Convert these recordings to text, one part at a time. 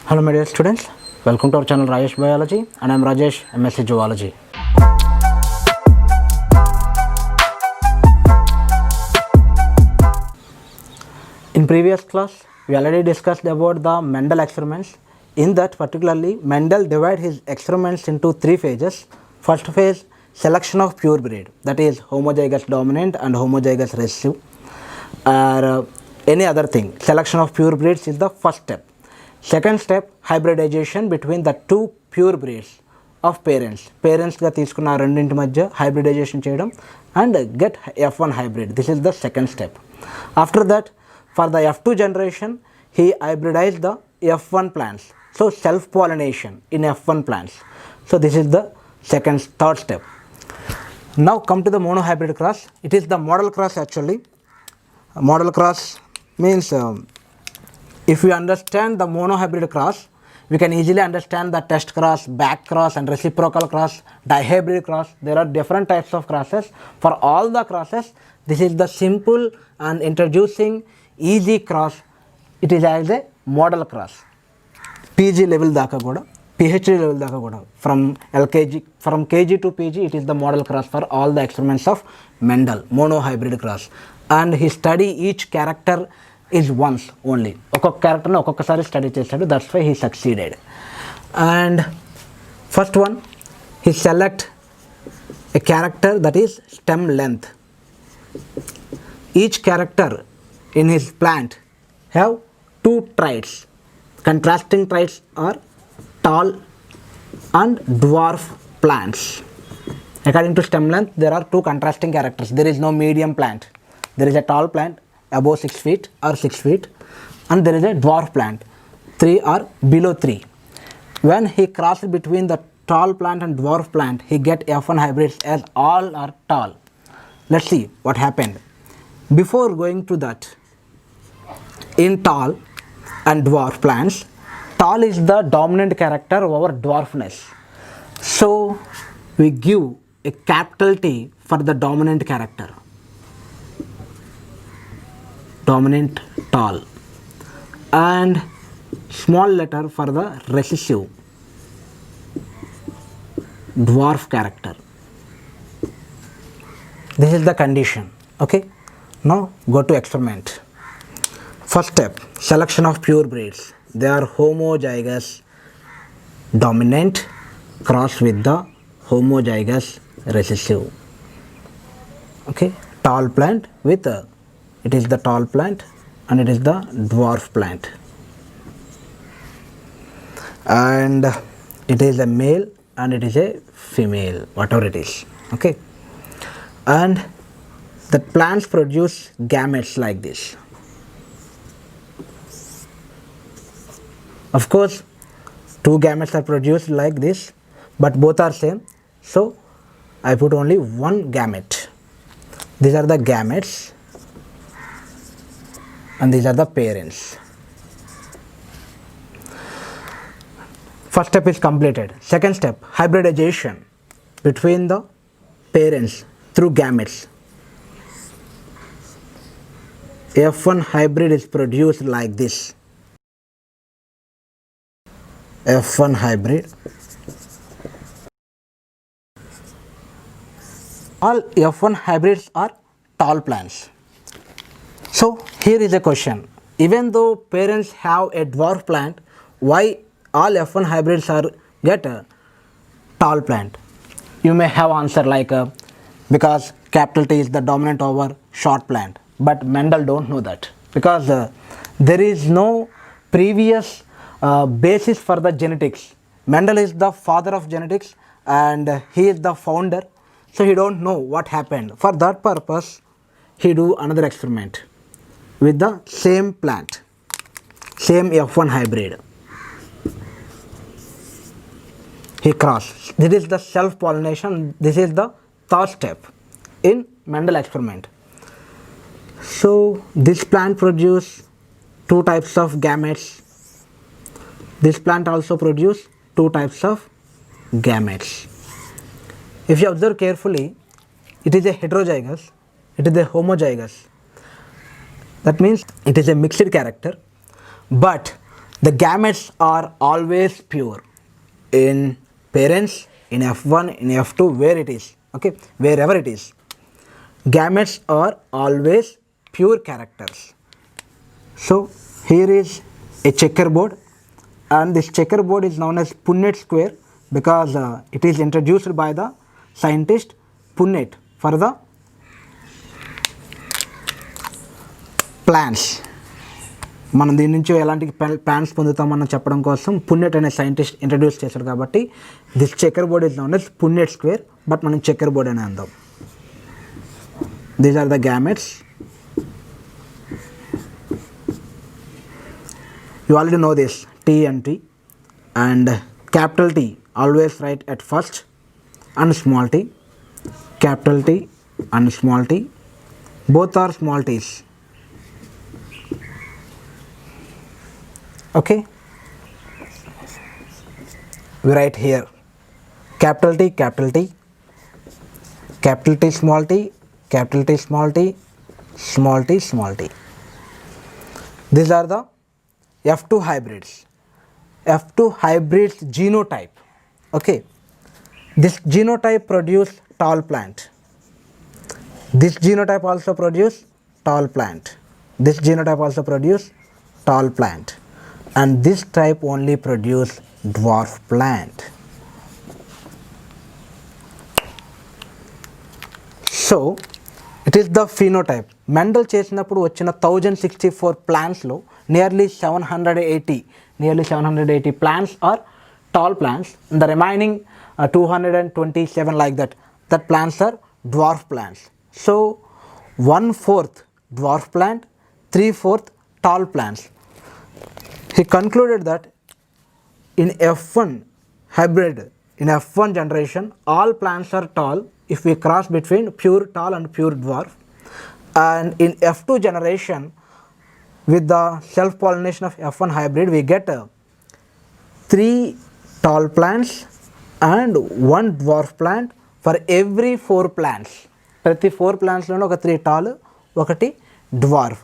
Hello my dear students, welcome to our channel Rajesh Biology and I am Rajesh, MSc Zoology. In previous class, we already discussed about the Mendel experiments. In that particularly, Mendel divided his experiments into three phases. First phase, selection of pure breed, that is homozygous dominant and homozygous recessive, or any other thing. Selection of pure breeds is the first step. Second step, hybridization between the two pure breeds of parents గా తీసుకున్న రెండింటి మధ్య hybridization చేయడం and get F1 hybrid. This is the second step. After that, for the F2 generation, he hybridized the F1 plants. So self-pollination in F1 plants. So this is the third step. Now come to the monohybrid cross. It is the model cross actually. Model cross means if we understand the monohybrid cross, we can easily understand the test cross, back cross and reciprocal cross, dihybrid cross. There are different types of crosses. For all the crosses, this is the simple and introducing easy cross. It is as a model cross. PG level daka kuda, PhD level daka kuda. From KG to PG, it is the model cross for all the experiments of Mendel, monohybrid cross. And he study each character is once only. ఒక్కొక్క క్యారెక్టర్ని ఒక్కొక్కసారి study చేశాడు. That's why he succeeded. And first one, he select a character that is stem length. Each character in his plant have two traits. Contrasting traits are tall and dwarf plants. According to stem length, there are two contrasting characters. There is no medium plant. There is a tall plant above 6 feet or 6 feet, and there is a dwarf plant 3 or below 3. When he crosses between the tall plant and dwarf plant, he get F1 hybrids as all are tall. Let's see what happened. Before going to that, in tall and dwarf plants, tall is the dominant character over dwarfness. So we give a capital T for the dominant character. Dominant tall, and small letter for the recessive dwarf character. This is the condition. Okay, now go to experiment. First step, selection of pure breeds. They are homozygous dominant crossed with the homozygous recessive. Okay, tall plant with it is the tall plant and it is the dwarf plant, and it is a male and it is a female, whatever it is. Okay, and the plants produce gametes like this. Of course, two gametes are produced like this, but both are same, so I put only one gamete. These are the gametes and these are the parents. First step is completed. Second step, hybridization between the parents through gametes. F1 hybrid is produced like this. F1 hybrid. All F1 hybrids are tall plants. So here is a question. Even though parents have a dwarf plant, why all F1 hybrids are get a tall plant? You may have answer like because capital T is the dominant over short plant. But Mendel don't know that, because there is no previous basis for the genetics. Mendel is the father of genetics and he is the founder, so he don't know what happened. For that purpose, he do another experiment with the same plant, same F1 hybrid. He crossed. This is the self-pollination. This is the third step in Mendel experiment. So this plant produce two types of gametes. This plant also produce two types of gametes. If you observe carefully, it is a heterozygous, it is a homozygous. That means it is a mixed character, but The gametes are always pure in parents, in F1, in F2, where it is, okay, wherever it is. Gametes are always pure characters. So here is a checkerboard, and this checkerboard is known as Punnett square because it is introduced by the scientist Punnett for the plants. మనం దీని నుంచి ఎలాంటి plans పొందుతామని చెప్పడం కోసం Punnett అనే scientist introduce చేశాడు కాబట్టి this checker board is known as Punnett square, but మనం చెక్కర్ బోర్డ్ అని అందాం. These are the gametes. You already know this T and T, and capital T always write at first and small t, capital T and small t, both are small t's. Okay, we write here capital T, capital T, capital T, small t, capital T, small t, small t, small t. These are the F2 hybrids. F2 hybrids genotype. Okay, this genotype produce tall plant. This genotype also produce tall plant. This genotype also produce tall plant. And this type only produce dwarf plant. So it is the phenotype. Mendel చేసినప్పుడు వచ్చిన 1064 plants లో nearly 780 plants are tall plants. The remaining 227 like that plants are dwarf plants. So 1/4 dwarf plant, 3/4 tall plants. He concluded that in F1 hybrid, in F1 generation, all plants are tall if we cross between pure tall and pure dwarf. And in F2 generation, with the self pollination of F1 hybrid, we get 3 tall plants and 1 dwarf plant for every 4 plants. ప్రతి 4 plants లోనే ఒక 3 tall, ఒకటి dwarf,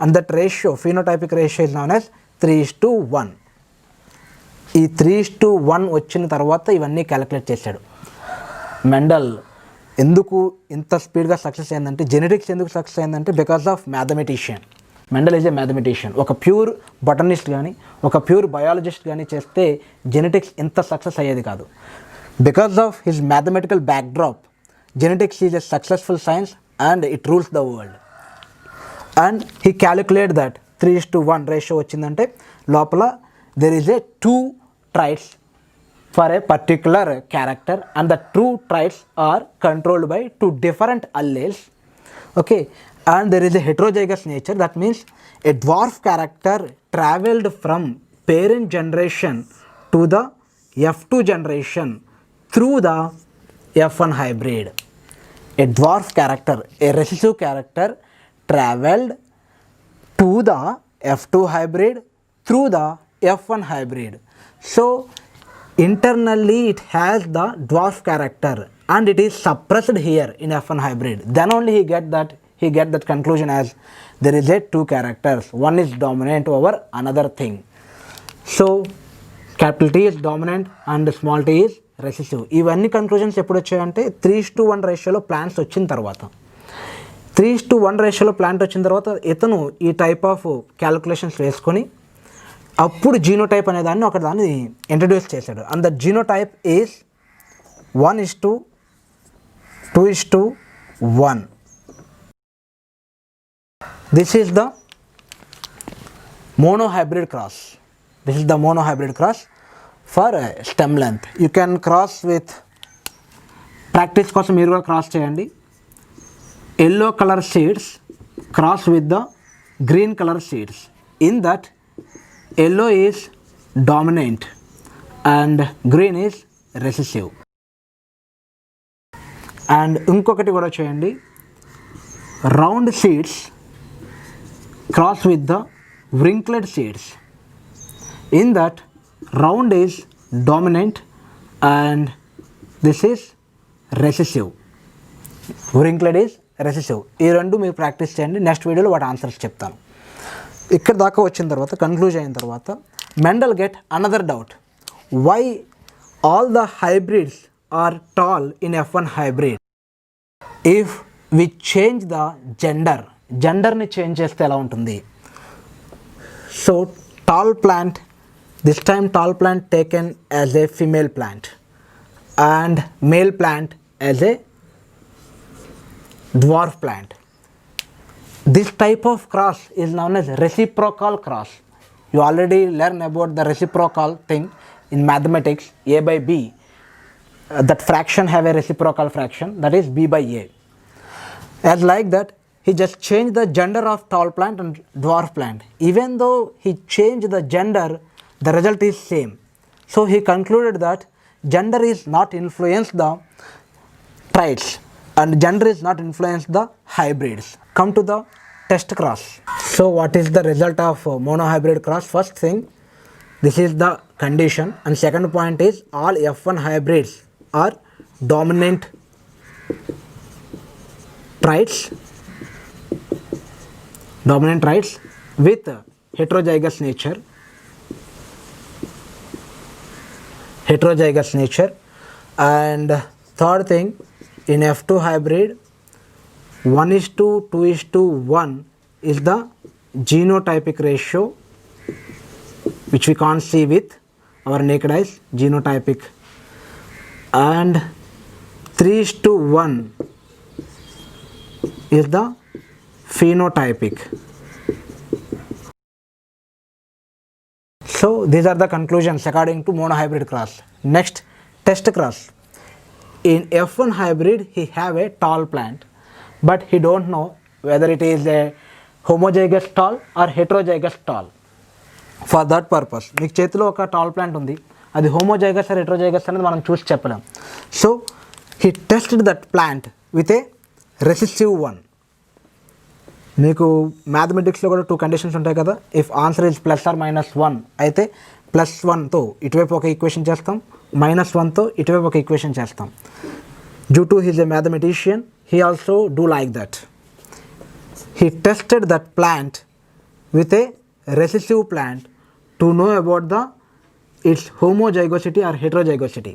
and that ratio, phenotypic ratio is known as 3:1. ఈ 3:1 వచ్చిన తర్వాత ఇవన్నీ calculate చేశాడు. Mendel ఎందుకు ఇంత స్పీడ్గా సక్సెస్ అయిందంటే, జెనెటిక్స్ ఎందుకు సక్సెస్ అయిందంటే because of mathematician. Mendel is a mathematician. ఒక ప్యూర్ బొటనిస్ట్ కానీ ఒక ప్యూర్ బయాలజిస్ట్ కానీ చేస్తే జెనెటిక్స్ ఇంత సక్సెస్ అయ్యేది కాదు. Because of his mathematical backdrop, genetics is a successful science and it rules the world. And he calculate that 3:1 ratio వచ్చిందంటే లోపల there is a 2 traits for a particular character, and the 2 traits are controlled by 2 different alleles. Okay, and there is a heterozygous nature. That means a dwarf character traveled from parent generation to the F2 generation through the F1 hybrid. A dwarf character, a recessive character traveled to the F2 hybrid through the F1 hybrid. So internally it has the dwarf character and it is suppressed here in F1 hybrid. Then only he get that conclusion as there is a 2 characters, one is dominant over another thing. So capital T is dominant and small t is recessive. ఇవన్నీ conclusions ఎప్పుడు వచ్చాయంటే 3:1 రేషియోలో plants వచ్చిన తర్వాత. 3:1 రేషియోలో plant వచ్చిన తర్వాత ఇతను ఈ టైప్ ఆఫ్ క్యాలిక్యులేషన్స్ వేసుకొని అప్పుడు జీనోటైప్ అనే దాన్ని ఒక దాన్ని ఇంట్రడ్యూస్ చేశాడు. And the genotype is 1:2:1. This is the monohybrid cross. This is the monohybrid cross for stem length. You can cross with, practice కోసం మీరు కూడా క్రాస్ చేయండి. Yellow colour seeds cross with the green colour seeds. In that yellow is dominant and green is recessive. And ఇంకొకటి కూడా చేయండి, round seeds cross with the wrinkled seeds. In that round is dominant and this is recessive, wrinkled is recessive. ఈ రెండు మీరు practice చేయండి. Next వీడియోలో వాటి answers చెప్తాను. ఇక్కడ దాకా వచ్చిన తర్వాత కన్క్లూజ్ అయిన తర్వాత Mendel get another doubt. Why all the hybrids are tall in F1 hybrid? If we change the genderని చేంజ్ చేస్తే ఎలా ఉంటుంది? So tall plant, this time tall plant taken as a female plant and male plant as a dwarf plant. This type of cross is known as reciprocal cross. You already learn about the reciprocal thing in mathematics, a by b. That fraction have a reciprocal fraction, that is b by a. As like that, he just changed the gender of tall plant and dwarf plant. Even though he changed the gender, the result is same. So he concluded that gender is not influence the traits and gender is not influence the hybrids. Come to the test cross. So what is the result of monohybrid cross? First thing, this is the condition, and second point is all F1 hybrids are dominant traits with heterozygous nature. And third thing, in F2 hybrid 1:2:1 is the genotypic ratio, which we can't see with our naked eyes, genotypic, and 3:1 is the phenotypic. So these are the conclusions according to monohybrid cross. Next, test cross. In F1 hybrid he have a tall plant, but he don't know whether it is a homozygous tall or heterozygous tall. For that purpose, మీకు చేతిలో ఒక tall plant ఉంది, అది homozygous are హెటరోజైగస్ అనేది మనం చూసి చెప్పలేం. So he tested that plant with a recessive one. మీకు మ్యాథమెటిక్స్లో కూడా 2 కండిషన్స్ ఉంటాయి కదా. ఇఫ్ ఆన్సర్ ఈజ్ +or-1 అయితే +1తో ఇటువైపు ఒక ఈక్వేషన్ చేస్తాం, -1తో ఇటువైపు ఒక ఈక్వేషన్ చేస్తాం. Due to he's a mathematician, he also do like that. He tested that plant with a recessive plant to know about its homozygosity or heterozygosity.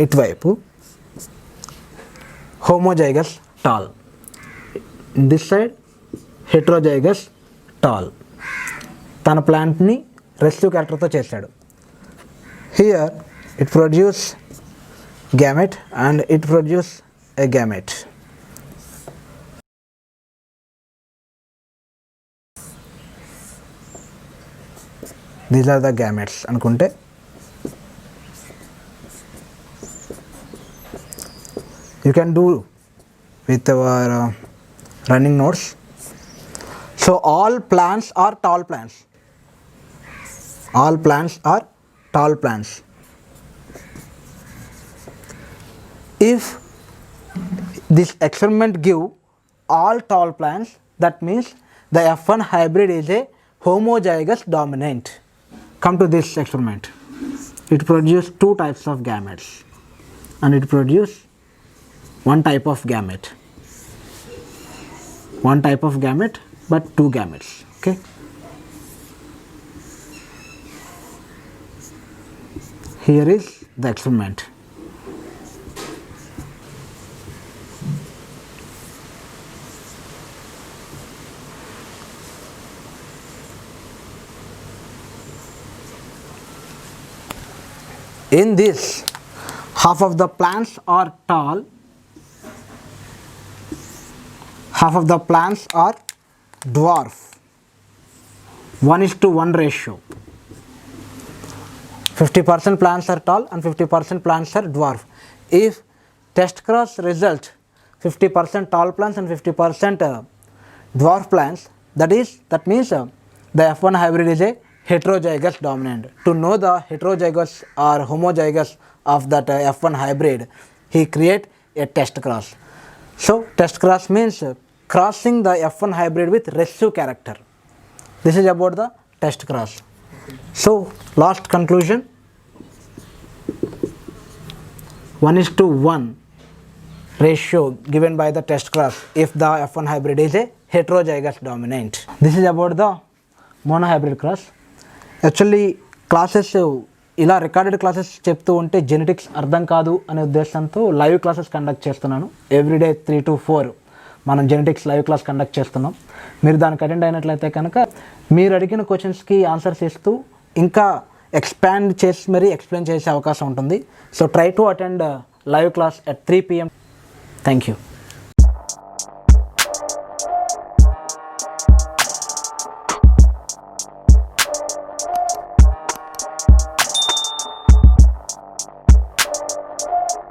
ఇటువైపు homozygous tall, this side heterozygous tall. తన ప్లాంట్ని recessive క్యారెక్టర్తో చేశాడు. Here it produce gamete and it produce a gamete. These are the gametes అనుకుంటే. You can do with our running notes. So all plants are tall plants. All plants are tall plants. If this experiment give all tall plants, that means the F1 hybrid is a homozygous dominant. Come to this experiment. It produce 2 types of gametes and it produce 1 type of gamete. 1 type of gamete but 2 gametes. Okay. Here is the experiment. In this, half of the plants are tall, half of the plants are dwarf. 1:1 ratio. 50% plants are tall and 50% plants are dwarf. If test cross result 50% tall plants and 50% dwarf plants, that means the F1 hybrid is a heterozygous dominant. To know the heterozygous or homozygous of that F1 hybrid, he create a test cross. So test cross means crossing the F1 hybrid with recessive character. This is about the test cross. So last conclusion, 1:1 ratio given by the test cross if the F1 hybrid is a heterozygous dominant. This is about the mono hybrid cross. Actually classes ఇలా recorded classes చెప్తూ ఉంటే genetics అర్థం కాదు అనే ఉద్దేశంతో live classes conduct చేస్తున్నాను. Everyday 3 to 4 మనం genetics live class conduct చేస్తున్నాం. మీరు దానికి అటెండ్ అయినట్లయితే కనుక మీరు అడిగిన క్వశ్చన్స్కి ఆన్సర్స్ ఇస్తూ ఇంకా ఎక్స్పాండ్ చేసి మరీ ఎక్స్ప్లెయిన్ చేసే అవకాశం ఉంటుంది. So try to attend live class at 3 PM. Thank you.